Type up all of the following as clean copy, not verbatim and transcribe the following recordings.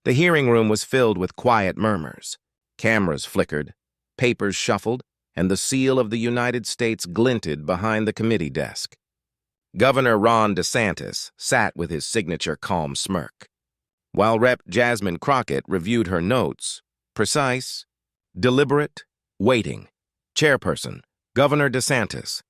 The hearing room was filled with quiet murmurs. Cameras flickered, papers shuffled, and the seal of the United States glinted behind the committee desk. Governor Ron DeSantis sat with his signature calm smirk, while Rep. Jasmine Crockett reviewed her notes, precise, deliberate, waiting. Chairperson, Governor DeSantis,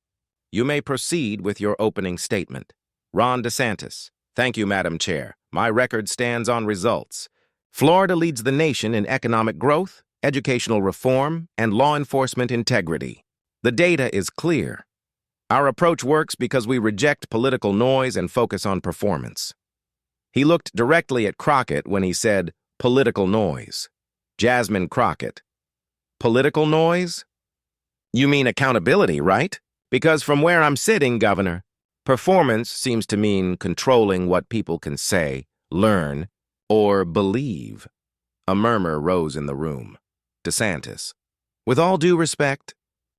you may proceed with your opening statement. Ron DeSantis, thank you, Madam Chair. My record stands on results. Florida leads the nation in economic growth, educational reform, and law enforcement integrity. The data is clear. Our approach works because we reject political noise and focus on performance. He looked directly at Crockett when he said, political noise. Jasmine Crockett, political noise? You mean accountability, right? Because from where I'm sitting, Governor, performance seems to mean controlling what people can say, learn, or believe. A murmur rose in the room. DeSantis, with all due respect,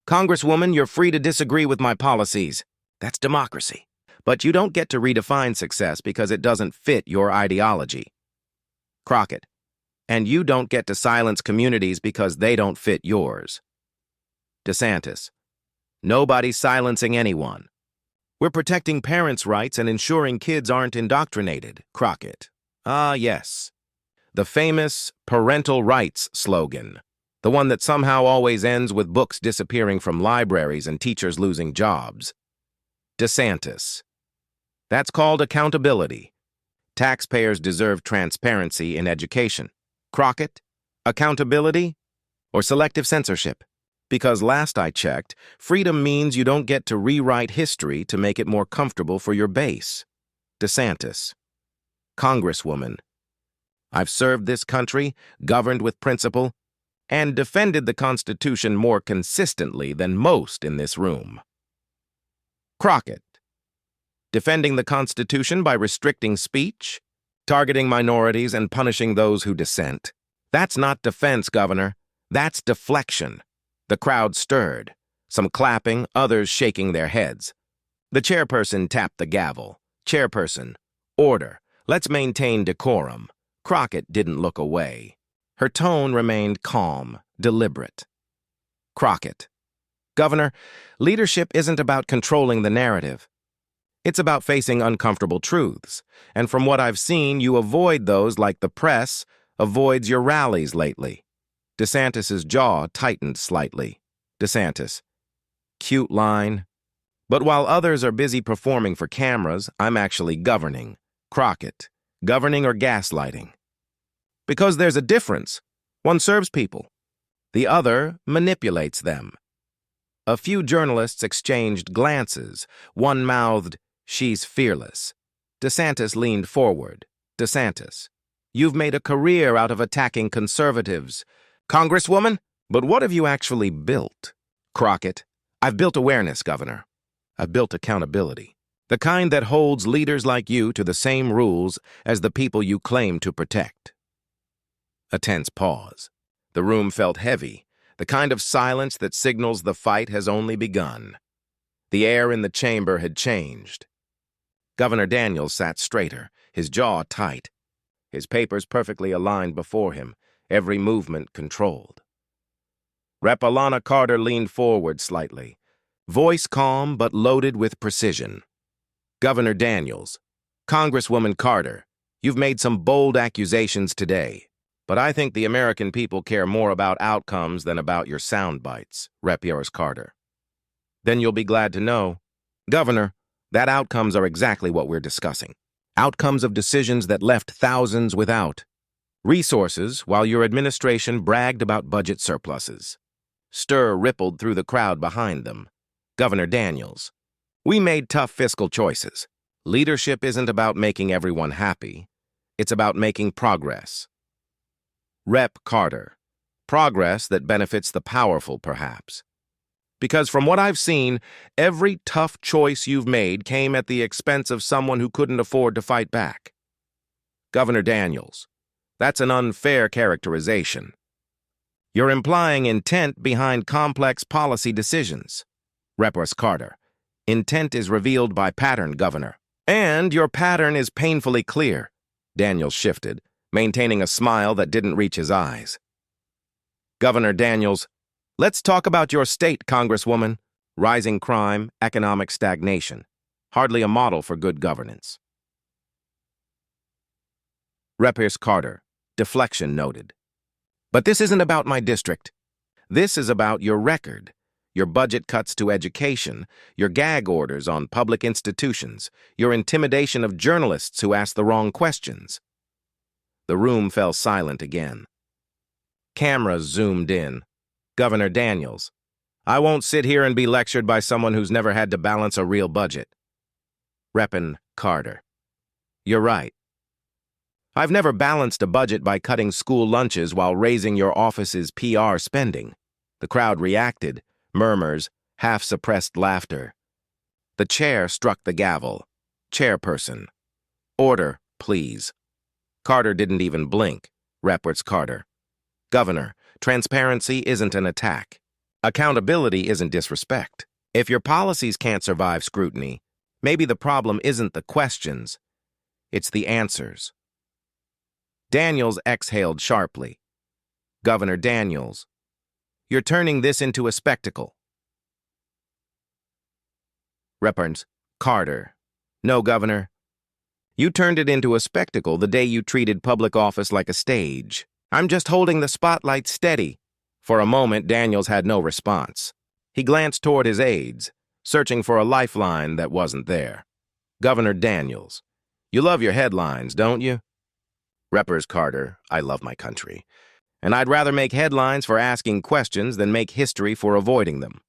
Congresswoman, you're free to disagree with my policies. That's democracy. But you don't get to redefine success because it doesn't fit your ideology. Crockett, and you don't get to silence communities because they don't fit yours. DeSantis, nobody's silencing anyone. We're protecting parents' rights and ensuring kids aren't indoctrinated. Crockett, ah yes, the famous parental rights slogan. The one that somehow always ends with books disappearing from libraries and teachers losing jobs. DeSantis. That's called accountability. Taxpayers deserve transparency in education. Crockett, accountability, or selective censorship? Because last I checked, freedom means you don't get to rewrite history to make it more comfortable for your base. DeSantis. Congresswoman. I've served this country, governed with principle, and defended the Constitution more consistently than most in this room. Crockett, defending the Constitution by restricting speech, targeting minorities, and punishing those who dissent. That's not defense, Governor. That's deflection. The crowd stirred, some clapping, others shaking their heads. The chairperson tapped the gavel. Chairperson, order. Let's maintain decorum. Crockett didn't look away. Her tone remained calm, deliberate. Crockett, Governor, leadership isn't about controlling the narrative. It's about facing uncomfortable truths, and from what I've seen, you avoid those like the press avoids your rallies lately. DeSantis's jaw tightened slightly. DeSantis, cute line. But while others are busy performing for cameras, I'm actually governing. Crockett, governing or gaslighting? Because there's a difference. One serves people. The other manipulates them. A few journalists exchanged glances. One mouthed, she's fearless. DeSantis leaned forward. DeSantis, you've made a career out of attacking conservatives. Congresswoman, but what have you actually built? Crockett, I've built awareness, Governor. I've built accountability. The kind that holds leaders like you to the same rules as the people you claim to protect. A tense pause. The room felt heavy, the kind of silence that signals the fight has only begun. The air in the chamber had changed. Governor Daniels sat straighter, his jaw tight, his papers perfectly aligned before him, every movement controlled. Rep. Alana Carter leaned forward slightly, voice calm but loaded with precision. Governor Daniels, Congresswoman Carter, you've made some bold accusations today. But I think the American people care more about outcomes than about your sound bites, Rep. Carter. Then you'll be glad to know, Governor, that outcomes are exactly what we're discussing. Outcomes of decisions that left thousands without. Resources, while your administration bragged about budget surpluses. Stir rippled through the crowd behind them. Governor Daniels, we made tough fiscal choices. Leadership isn't about making everyone happy. It's about making progress. Rep. Carter, progress that benefits the powerful, perhaps. Because from what I've seen, every tough choice you've made came at the expense of someone who couldn't afford to fight back. Governor Daniels, that's an unfair characterization. You're implying intent behind complex policy decisions. Rep. Carter, intent is revealed by pattern, Governor. And your pattern is painfully clear. Daniels shifted. maintaining a smile that didn't reach his eyes. Governor Daniels, let's talk about your state, Congresswoman. Rising crime, economic stagnation. Hardly a model for good governance. Representative Carter, deflection noted. But this isn't about my district. This is about your record, your budget cuts to education, your gag orders on public institutions, your intimidation of journalists who ask the wrong questions. The room fell silent again. Cameras zoomed in. Governor Daniels, I won't sit here and be lectured by someone who's never had to balance a real budget. Representative Carter, you're right. I've never balanced a budget by cutting school lunches while raising your office's PR spending. The crowd reacted, murmurs, half-suppressed laughter. The chair struck the gavel. Chairperson. Order, please. Carter didn't even blink. Representative Carter. Governor, transparency isn't an attack. Accountability isn't disrespect. If your policies can't survive scrutiny, maybe the problem isn't the questions, it's the answers. Daniels exhaled sharply. Governor Daniels, you're turning this into a spectacle. Representative Carter, no, Governor. You turned it into a spectacle the day you treated public office like a stage. I'm just holding the spotlight steady. For a moment, Daniels had no response. He glanced toward his aides, searching for a lifeline that wasn't there. Governor Daniels, you love your headlines, don't you? Representative Carter, I love my country, and I'd rather make headlines for asking questions than make history for avoiding them.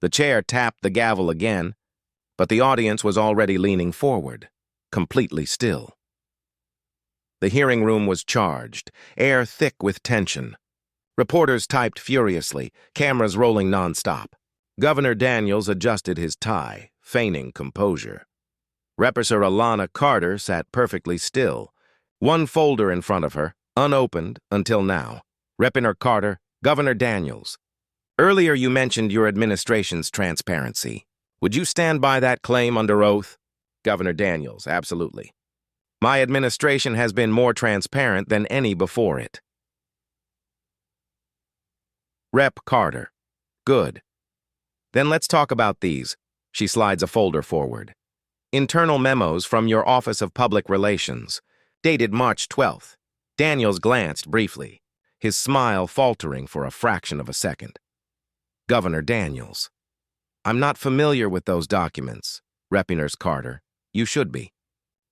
The chair tapped the gavel again, but the audience was already leaning forward, completely still. The hearing room was charged, air thick with tension. Reporters typed furiously, cameras rolling nonstop. Governor Daniels adjusted his tie, feigning composure. Representative Alana Carter sat perfectly still, one folder in front of her, unopened until now. Representative Carter, Governor Daniels. Earlier you mentioned your administration's transparency. Would you stand by that claim under oath? Governor Daniels, absolutely. My administration has been more transparent than any before it. Representative Carter. Good. Then let's talk about these. She slides a folder forward. Internal memos from your Office of Public Relations, dated March 12th. Daniels glanced briefly, his smile faltering for a fraction of a second. Governor Daniels. I'm not familiar with those documents. Representative Carter. You should be.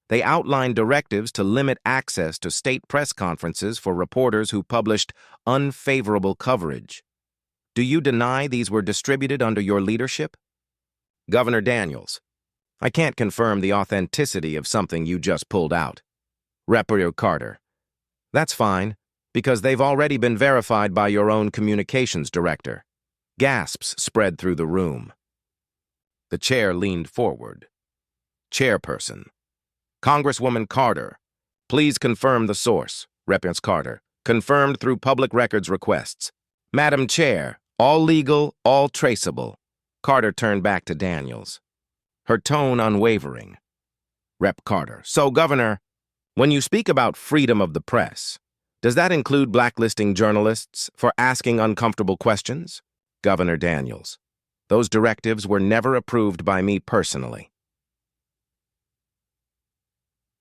They outline directives to limit access to state press conferences for reporters who published unfavorable coverage. Do you deny these were distributed under your leadership? Governor Daniels, I can't confirm the authenticity of something you just pulled out. Representative Carter, that's fine, because they've already been verified by your own communications director. Gasps spread through the room. The chair leaned forward. Chairperson. Congresswoman Carter, please confirm the source. Representative Carter, confirmed through public records requests. Madam Chair, all legal, all traceable. Carter turned back to Daniels, her tone unwavering. Rep. Carter, so Governor, when you speak about freedom of the press, does that include blacklisting journalists for asking uncomfortable questions? Governor Daniels, those directives were never approved by me personally.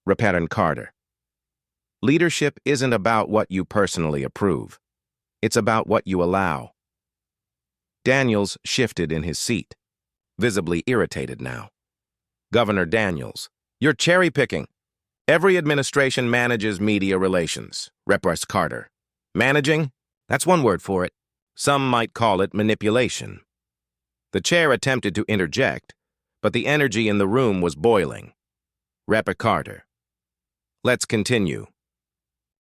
Representative Carter, leadership isn't about what you personally approve. It's about what you allow. Daniels shifted in his seat, visibly irritated now. Governor Daniels, you're cherry-picking. Every administration manages media relations. Representative Carter. Managing? That's one word for it. Some might call it manipulation. The chair attempted to interject, but the energy in the room was boiling. Representative Carter. Let's continue.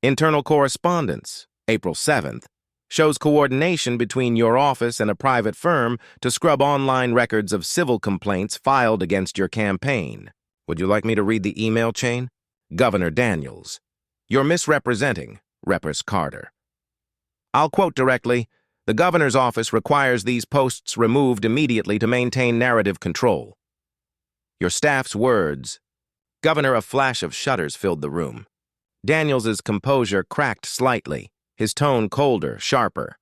Internal correspondence, April 7th, shows coordination between your office and a private firm to scrub online records of civil complaints filed against your campaign. Would you like me to read the email chain? Governor Daniels, you're misrepresenting, Representative Carter. I'll quote directly, the governor's office requires these posts removed immediately to maintain narrative control. Your staff's words. Governor, a flash of shudders filled the room. Daniels's composure cracked slightly, his tone colder, sharper.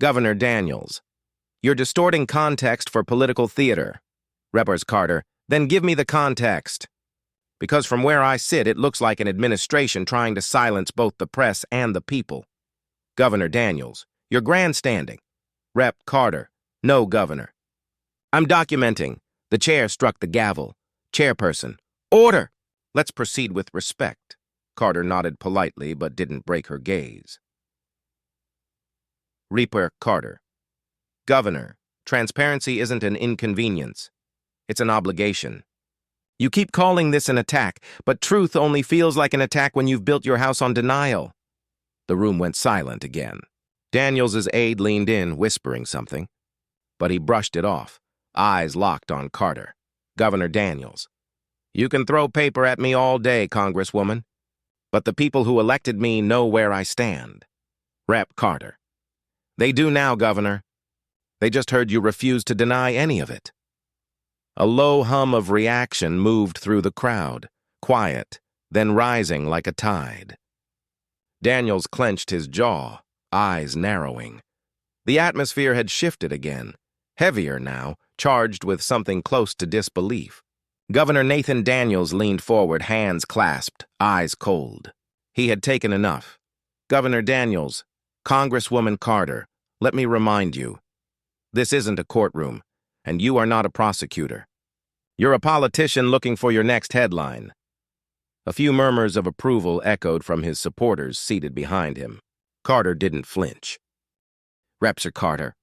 Governor Daniels, you're distorting context for political theater. Representative Carter, then give me the context. Because from where I sit, it looks like an administration trying to silence both the press and the people. Governor Daniels, you're grandstanding. Rep. Carter, no, Governor. I'm documenting. The chair struck the gavel. Chairperson, order! Let's proceed with respect. Carter nodded politely, but didn't break her gaze. Representative Carter, Governor, transparency isn't an inconvenience. It's an obligation. You keep calling this an attack, but truth only feels like an attack when you've built your house on denial. The room went silent again. Daniels's aide leaned in, whispering something, but he brushed it off, eyes locked on Carter. Governor Daniels, you can throw paper at me all day, Congresswoman, but the people who elected me know where I stand. Rep. Carter, they do now, Governor. They just heard you refuse to deny any of it. A low hum of reaction moved through the crowd, quiet, then rising like a tide. Daniels clenched his jaw, eyes narrowing. The atmosphere had shifted again, heavier now, charged with something close to disbelief. Governor Nathan Daniels leaned forward, hands clasped, eyes cold. He had taken enough. Governor Daniels, Congresswoman Carter, let me remind you, this isn't a courtroom, and you are not a prosecutor. You're a politician looking for your next headline. A few murmurs of approval echoed from his supporters seated behind him. Carter didn't flinch. Representative Carter,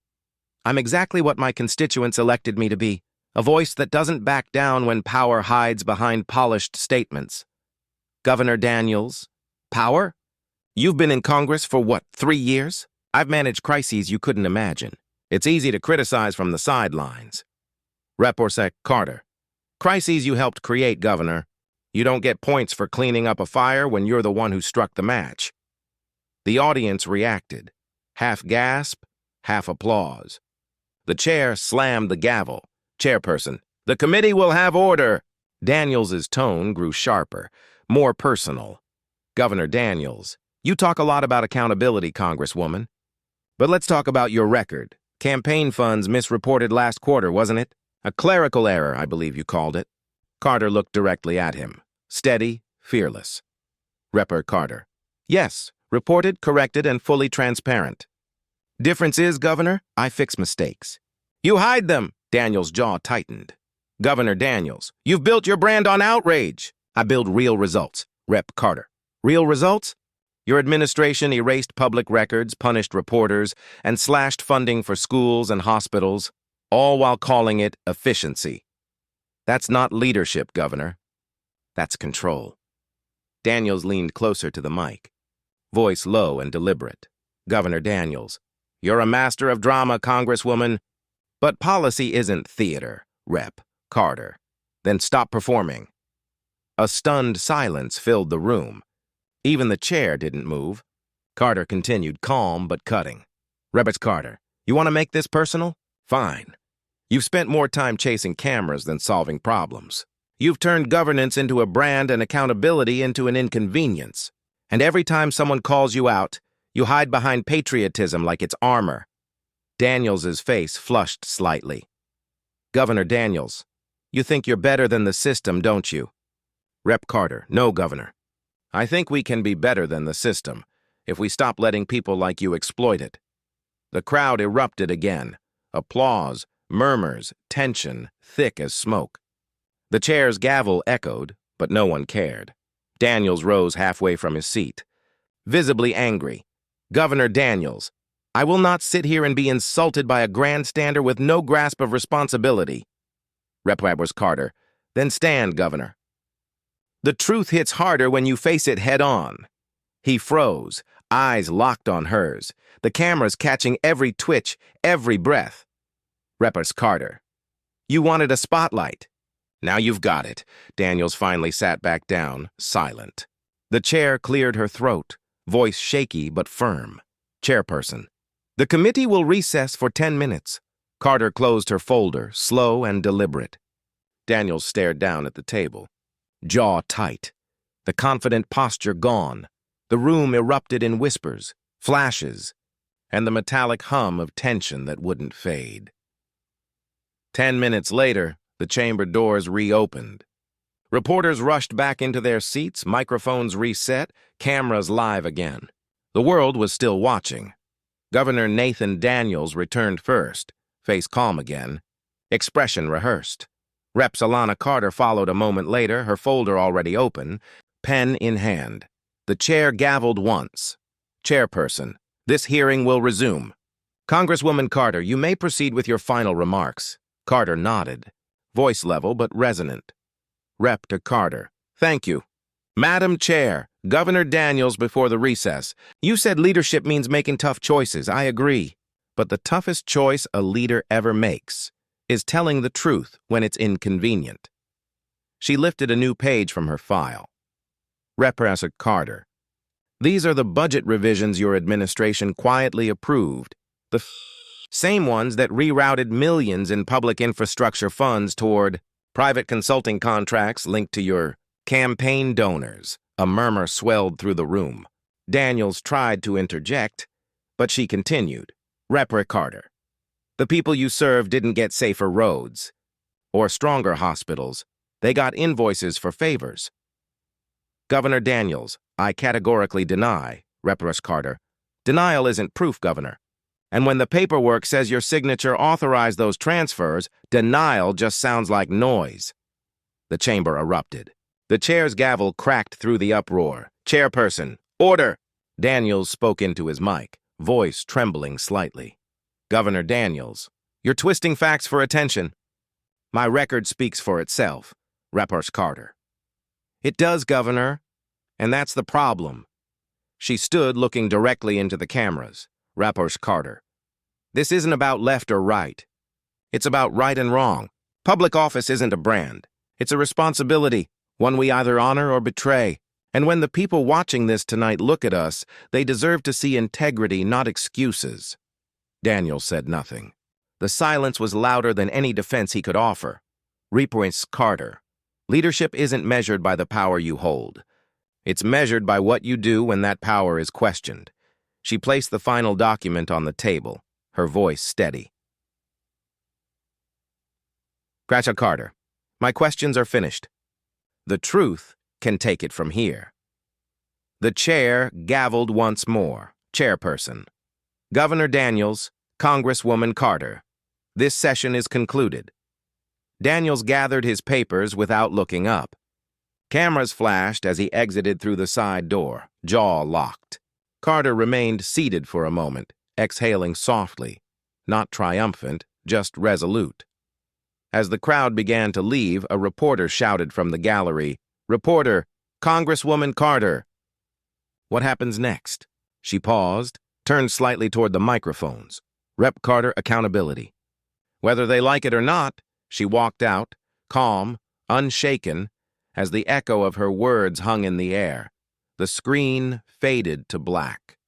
I'm exactly what my constituents elected me to be, a voice that doesn't back down when power hides behind polished statements. Governor Daniels, power? You've been in Congress for what, 3 years? I've managed crises you couldn't imagine. It's easy to criticize from the sidelines. Representative Carter, crises you helped create, Governor. You don't get points for cleaning up a fire when you're the one who struck the match. The audience reacted, half gasp, half applause. The chair slammed the gavel. Chairperson, the committee will have order. Daniels's tone grew sharper, more personal. Governor Daniels, you talk a lot about accountability, Congresswoman. But let's talk about your record. Campaign funds misreported last quarter, wasn't it? A clerical error, I believe you called it. Carter looked directly at him, steady, fearless. Representative Carter, yes, reported, corrected, and fully transparent. Difference is, Governor, I fix mistakes. You hide them. Daniels' jaw tightened. Governor Daniels, you've built your brand on outrage. I build real results. Rep. Carter, real results? Your administration erased public records, punished reporters, and slashed funding for schools and hospitals, all while calling it efficiency. That's not leadership, Governor. That's control. Daniels leaned closer to the mic, voice low and deliberate. Governor Daniels, you're a master of drama, Congresswoman, but policy isn't theater, Rep. Carter. Then stop performing. A stunned silence filled the room. Even the chair didn't move. Carter continued, calm but cutting. Representative Carter, you want to make this personal? Fine. You've spent more time chasing cameras than solving problems. You've turned governance into a brand and accountability into an inconvenience. And every time someone calls you out, you hide behind patriotism like it's armor. Daniels's face flushed slightly. Governor Daniels, you think you're better than the system, don't you? Rep. Carter, no, Governor. I think we can be better than the system if we stop letting people like you exploit it. The crowd erupted again. Applause, murmurs, tension, thick as smoke. The chair's gavel echoed, but no one cared. Daniels rose halfway from his seat, visibly angry. Governor Daniels, I will not sit here and be insulted by a grandstander with no grasp of responsibility. Representative Carter, then stand, Governor. The truth hits harder when you face it head-on. He froze, eyes locked on hers, the cameras catching every twitch, every breath. Representative Carter, you wanted a spotlight. Now you've got it. Daniels finally sat back down, silent. The chair cleared her throat, voice shaky but firm. Chairperson, the committee will recess for 10 minutes. Carter closed her folder, slow and deliberate. Daniels stared down at the table, jaw tight. the confident posture gone. The room erupted in whispers, flashes, and the metallic hum of tension that wouldn't fade. 10 minutes later, the chamber doors reopened. Reporters rushed back into their seats, microphones reset, cameras live again. The world was still watching. Governor Nathan Daniels returned first, face calm again, expression rehearsed. Reps Alana Carter followed a moment later, her folder already open, pen in hand. The chair gavelled once. Chairperson, this hearing will resume. Congresswoman Carter, you may proceed with your final remarks. Carter nodded, voice level but resonant. Rep to Carter, thank you. Madam Chair, Governor Daniels before the recess. You said leadership means making tough choices. I agree. But the toughest choice a leader ever makes is telling the truth when it's inconvenient. She lifted a new page from her file. Representative Carter, these are the budget revisions your administration quietly approved, the same ones that rerouted millions in public infrastructure funds toward private consulting contracts linked to your campaign donors. A murmur swelled through the room. Daniels tried to interject, but she continued. Representative Carter, the people you serve didn't get safer roads or stronger hospitals. They got invoices for favors. Governor Daniels, I categorically deny. Representative Carter, denial isn't proof, Governor. And when the paperwork says your signature authorized those transfers, denial just sounds like noise. The chamber erupted. The chair's gavel cracked through the uproar. Chairperson, order! Daniels spoke into his mic, voice trembling slightly. Governor Daniels, you're twisting facts for attention. My record speaks for itself. Representative Carter. It does, Governor, and that's the problem. She stood looking directly into the cameras. Representative Carter. This isn't about left or right. It's about right and wrong. Public office isn't a brand. It's a responsibility, one we either honor or betray. And when the people watching this tonight look at us, they deserve to see integrity, not excuses. Daniel said nothing. The silence was louder than any defense he could offer. Representative Carter. Leadership isn't measured by the power you hold. It's measured by what you do when that power is questioned. She placed the final document on the table, her voice steady. Representative Carter, my questions are finished. The truth can take it from here. The chair gavelled once more. Chairperson. Governor Daniels, Congresswoman Carter. This session is concluded. Daniels gathered his papers without looking up. Cameras flashed as he exited through the side door, jaw locked. Carter remained seated for a moment, exhaling softly, not triumphant, just resolute. As the crowd began to leave, a reporter shouted from the gallery, Reporter, Congresswoman Carter. What happens next? She paused, turned slightly toward the microphones. Rep Carter, accountability. Whether they like it or not, she walked out, calm, unshaken, as the echo of her words hung in the air. The screen faded to black.